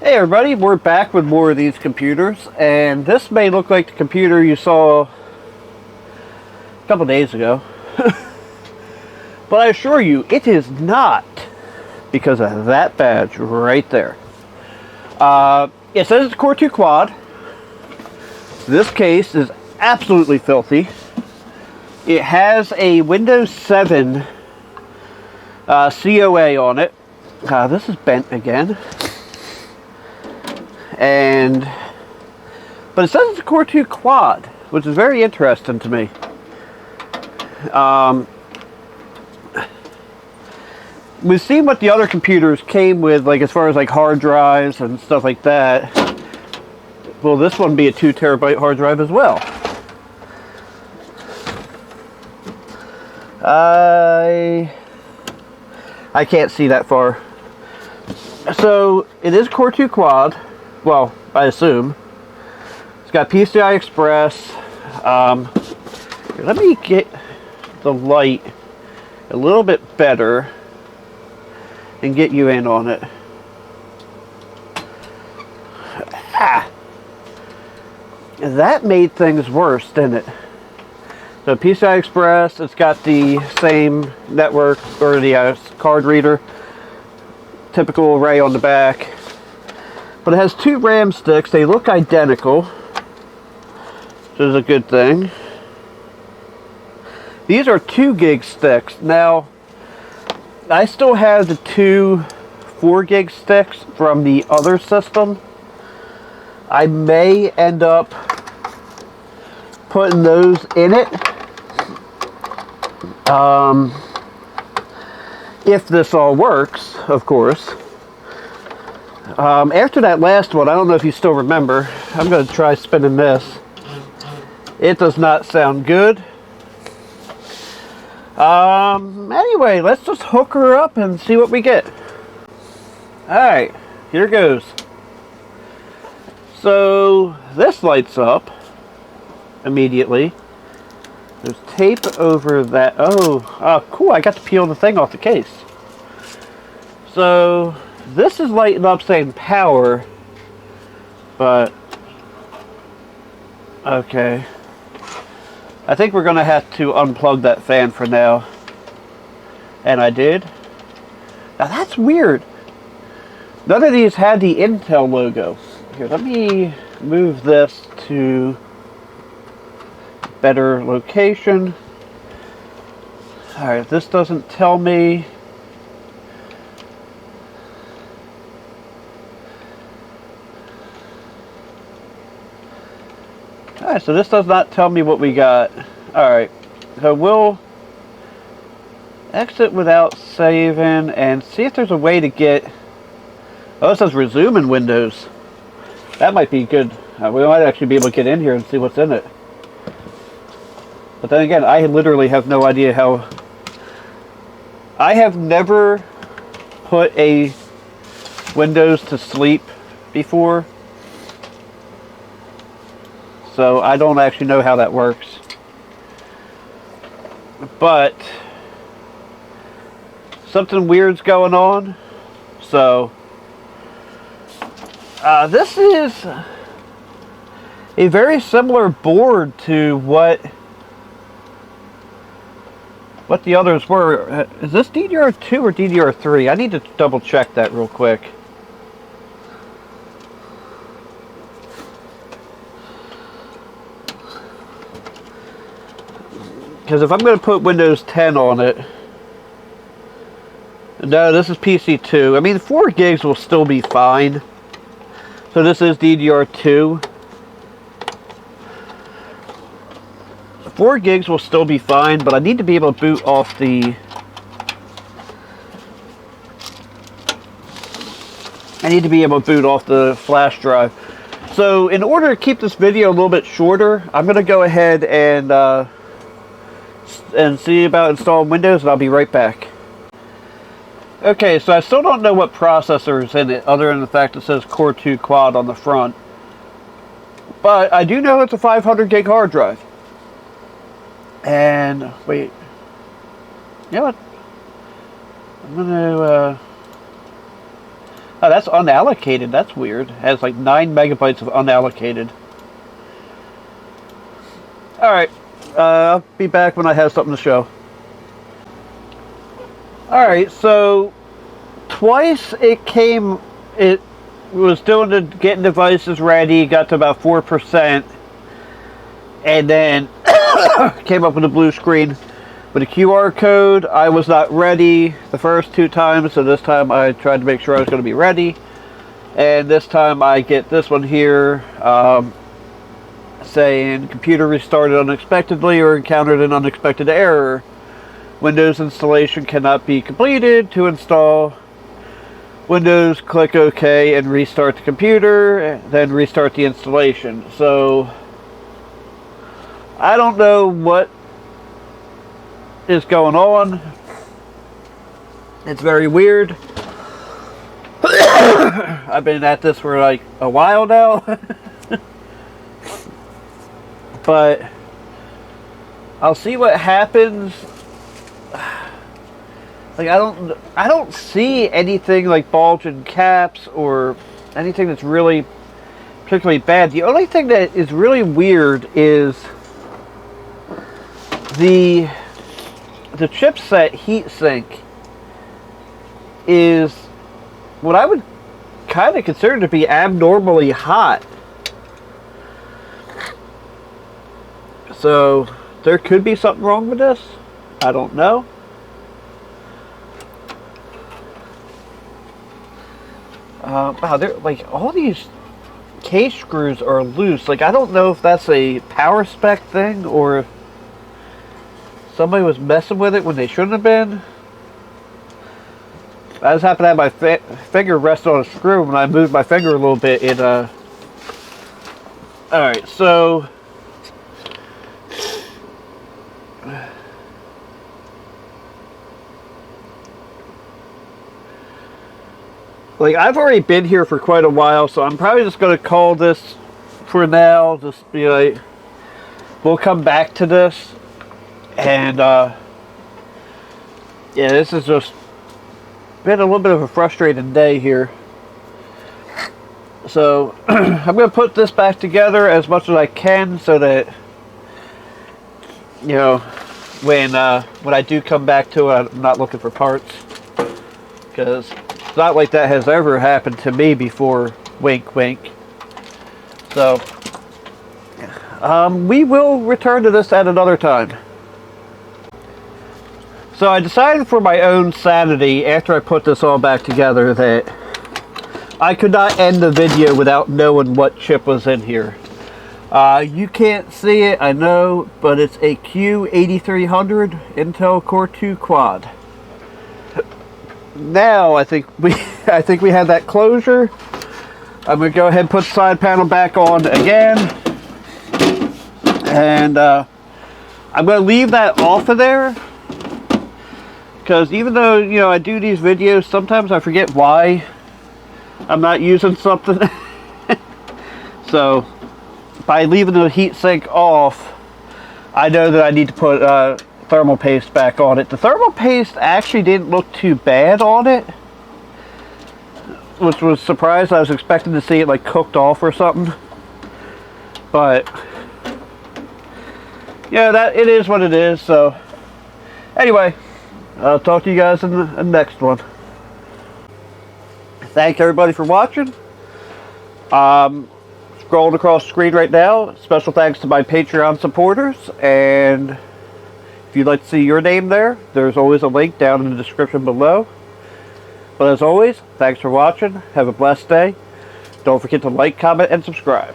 Hey everybody, we're back with more of these computers, and this may look like the computer you saw a couple days ago, but I assure you it is not, because of that badge right there. It says it's a Core 2 quad. This case is absolutely filthy. It has a Windows 7 COA on it. This is bent again. But it says it's a Core 2 quad, which is very interesting to me. We've seen what the other computers came with, like as far as like hard drives and stuff like that. Will this one be a 2 terabyte hard drive as well? I can't see that far. So it is Core 2 quad. Well, I assume. It's got PCI Express. Let me get the light a little bit better and get you in on it. That made things worse, didn't it? So PCI Express, it's got the same network, or the card reader. Typical array on the back. But it has 2 RAM sticks. They look identical, which is a good thing. These are 2 gig sticks. Now, I still have the 2 4 gig sticks from the other system. I may end up putting those in it. If this all works, of course. After that last one, I don't know if you still remember, I'm going to try spinning this. It does not sound good. Anyway, let's just hook her up and see what we get. Alright, here goes. So, this lights up immediately. There's tape over that. Oh, cool, I got to peel the thing off the case. So, this is lighting up saying power, but okay. I think we're going to have to unplug that fan for now. And I did. Now that's weird. None of these had the Intel logo. Here, let me move this to a better location. Alright, this doesn't tell me. Alright, so this does not tell me what we got. Alright, so we'll exit without saving and see if there's a way to get... Oh, it says resume in Windows. That might be good. We might actually be able to get in here and see what's in it. But then again, I literally have no idea how... I have never put a Windows to sleep before. So I don't actually know how that works. But something weird's going on. So this is a very similar board to what the others were. Is this DDR2 or DDR3? I need to double check that real quick. Because if I'm going to put Windows 10 on it... No, this is PC2. I mean, 4 gigs will still be fine. So this is DDR2. 4 gigs will still be fine, but I need to be able to boot off the... I need to be able to boot off the flash drive. So in order to keep this video a little bit shorter, I'm going to go ahead and see about installing Windows, and I'll be right back. Okay, so I still don't know what processor is in it, other than the fact it says Core 2 Quad on the front. But I do know it's a 500 gig hard drive. And, wait. You know what? I'm going to Oh, that's unallocated. That's weird. It has like 9 megabytes of unallocated. Alright. I'll be back when I have something to show. Alright, so twice it was doing getting devices ready, got to about 4%, and then came up with a blue screen with a QR code. I was not ready the first 2 times, so this time I tried to make sure I was going to be ready. And this time I get this one here saying computer restarted unexpectedly or encountered an unexpected error. Windows installation cannot be completed. To install Windows, click OK and restart the computer, then restart the installation. So I don't know what is going on. It's very weird. I've been at this for like a while now. But I'll see what happens. Like I don't see anything like bulging caps or anything that's really particularly bad. The only thing that is really weird is the chipset heatsink is what I would kind of consider to be abnormally hot. So there could be something wrong with this. I don't know. Wow, they're like all these case screws are loose. Like I don't know if that's a power spec thing or if somebody was messing with it when they shouldn't have been. I just happened to have my finger rest on a screw. When I moved my finger a little bit, it Alright, so like I've already been here for quite a while, so I'm probably just going to call this for now. Just be like, we'll come back to this. And yeah, this has just been a little bit of a frustrating day here. So I'm going to put this back together as much as I can so that, you know, when I do come back to it, I'm not looking for parts. Because it's not like that has ever happened to me before. Wink, wink. So we will return to this at another time. So I decided for my own sanity, after I put this all back together, that I could not end the video without knowing what chip was in here. You can't see it, I know, but it's a Q8300 Intel Core 2 Quad. Now I think we have that closure. I'm going to go ahead and put the side panel back on again. And I'm going to leave that off of there. Because even though, you know, I do these videos, sometimes I forget why I'm not using something. So, by leaving the heatsink off, I know that I need to put thermal paste back on it. The thermal paste actually didn't look too bad on it. Which was surprised. I was expecting to see it like cooked off or something. But, yeah, that it is what it is. So, anyway. I'll talk to you guys in the next one. Thank everybody for watching. Scrolling across the screen right now. Special thanks to my Patreon supporters. And if you'd like to see your name there, there's always a link down in the description below. But as always, thanks for watching. Have a blessed day. Don't forget to like, comment, and subscribe.